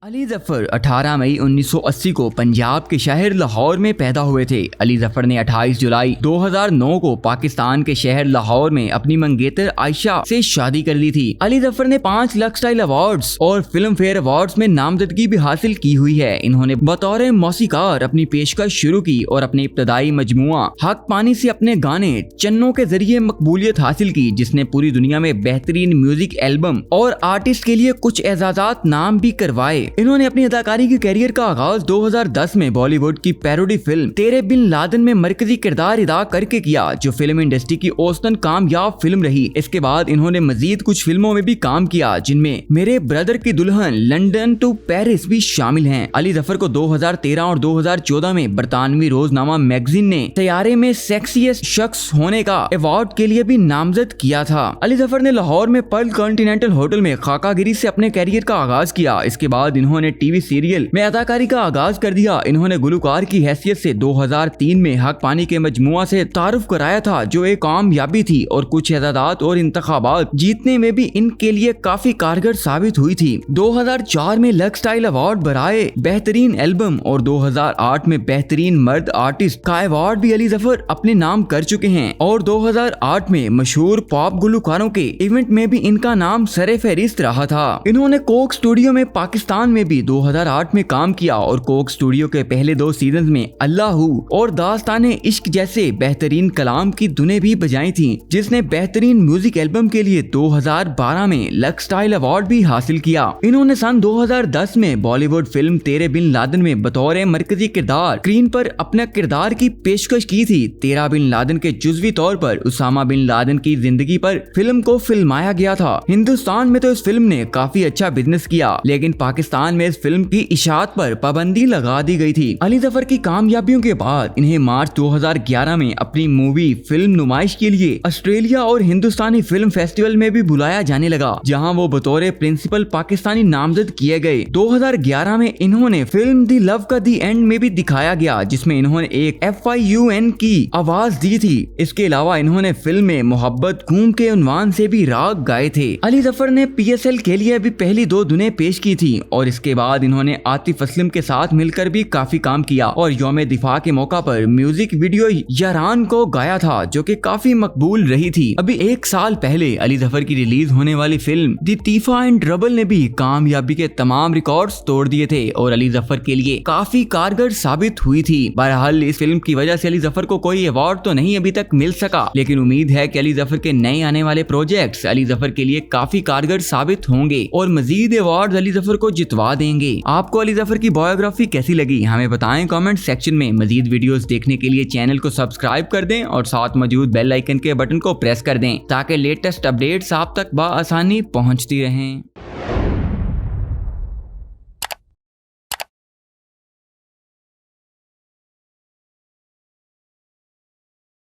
अली जफर 18 मई 1980 को पंजाब के शहर लाहौर में पैदा हुए थे। अली जफर ने 28 जुलाई 2009 को पाकिस्तान के शहर लाहौर में अपनी मंगेतर आयशा से शादी कर ली थी। अली जफर ने 5 लक्सटाइल अवार्ड्स और फिल्म फेयर अवार्ड्स में नामजदगी भी हासिल की हुई है। इन्होंने बतौर मौसीकार अपनी पेशकश शुरू की और अपने इब्तदाई मजमुआ हक पानी से अपने गाने चन्नों के जरिए मकबूलियत हासिल की, जिसने पूरी दुनिया में बेहतरीन म्यूजिक एल्बम और आर्टिस्ट के लिए कुछ एजाजात नाम भी करवाए। इन्होंने अपनी अदाकारी की कैरियर का आगाज 2010 में बॉलीवुड की पैरोडी फिल्म तेरे बिन लादेन में मरकजी किरदार अदा करके किया, जो फिल्म इंडस्ट्री की औसतन कामयाब फिल्म रही। इसके बाद इन्होंने मजीद कुछ फिल्मों में भी काम किया, जिनमें मेरे ब्रदर की दुल्हन, लंदन टू पेरिस भी शामिल हैं। अली जफर को 2013 और 2014 में बरतानवी रोजनामा मैगजीन ने तैयारे में सेक्सीएस्ट शख्स होने का अवार्ड के लिए भी नामजद किया था। अली जफर ने लाहौर में पर्ल कॉन्टिनेंटल होटल में खाकागिरी से अपने कैरियर का आगाज किया। इसके बाद इन्होंने टीवी सीरियल में अदाकारी का आगाज कर दिया। इन्होंने गुलकार की हैसियत से 2003 में हक पानी के मजमुआ से तारुफ कराया था, जो एक कामयाबी थी और कुछ एजादात और इंतखाबात जीतने में भी इनके लिए काफी कारगर साबित हुई थी। 2004 में लक्स स्टाइल अवार्ड बराए बेहतरीन एल्बम और 2008 में बेहतरीन मर्द आर्टिस्ट का अवार्ड भी अली जफर अपने नाम कर चुके हैं और 2008 में मशहूर पॉप गुलकारों के इवेंट में भी इनका नाम सरे फहरिस्त रहा था। इन्होंने कोक स्टूडियो में पाकिस्तान में भी 2008 में काम किया और कोक स्टूडियो के पहले 2 सीजन में अल्लाह और दास्ताने इश्क जैसे बेहतरीन कलाम की धुनें भी बजाई थी, जिसने बेहतरीन म्यूजिक एल्बम के लिए 2012 में लक्स स्टाइल अवार्ड भी हासिल किया। इन्होंने सन 2010 में बॉलीवुड फिल्म तेरे बिन लादेन में बतौर मरकजी किरदार स्क्रीन पर अपने किरदार की पेशकश की थी। तेरा बिन लादेन के जुज़वी तौर पर उसामा बिन लादेन की जिंदगी पर फिल्म को फिल्माया गया था। हिंदुस्तान में तो इस फिल्म ने काफी अच्छा बिजनेस किया, लेकिन पाकिस्तान में इस फिल्म की इशाअत पर पाबंदी लगा दी गई थी। अली जफर की कामयाबियों के बाद इन्हें मार्च 2011 में अपनी मूवी फिल्म नुमाइश के लिए ऑस्ट्रेलिया और हिंदुस्तानी फिल्म फेस्टिवल में भी बुलाया जाने लगा, जहां वो बतौर प्रिंसिपल पाकिस्तानी नामजद किए गए। 2011 में इन्होंने फिल्म दी लव का दी एंड में भी दिखाया गया, जिसमें इन्होंने एक FIUN की आवाज दी थी। इसके अलावा इन्होंने फिल्म में मोहब्बत घूम के उन्वान से भी राग गाए थे। अली जफर ने PSL के लिए भी पहली 2 धुनें पेश की थी और इसके बाद इन्होंने आतिफ असलम के साथ मिलकर भी काफी काम किया और यौम दिफा के मौका पर म्यूजिक वीडियो यारान को गाया था, जो कि काफी मकबूल रही थी। अभी 1 साल पहले अली जफर की रिलीज होने वाली फिल्म दी तीफा एंड ट्रबल ने भी कामयाबी के तमाम रिकॉर्ड्स तोड़ दिए थे और अली जफर के लिए काफी कारगर साबित हुई थी। बहरहाल इस फिल्म की वजह से अली जफर को कोई अवार्ड तो नहीं अभी तक मिल सका, लेकिन उम्मीद है कि अली जफर के नए आने वाले प्रोजेक्ट्स अली जफर के लिए काफी कारगर साबित होंगे और मजीद अवार्ड अली जफर को जितवा देंगे। आपको अली जफर की बायोग्राफी कैसी लगी हमें बताएं कमेंट सेक्शन में। मजीद वीडियोस देखने के लिए चैनल को सब्सक्राइब कर दें और साथ मौजूद बेल आइकन के बटन को प्रेस कर दें, ताकि लेटेस्ट अपडेट्स आप तक बआसानी पहुंचती रहें।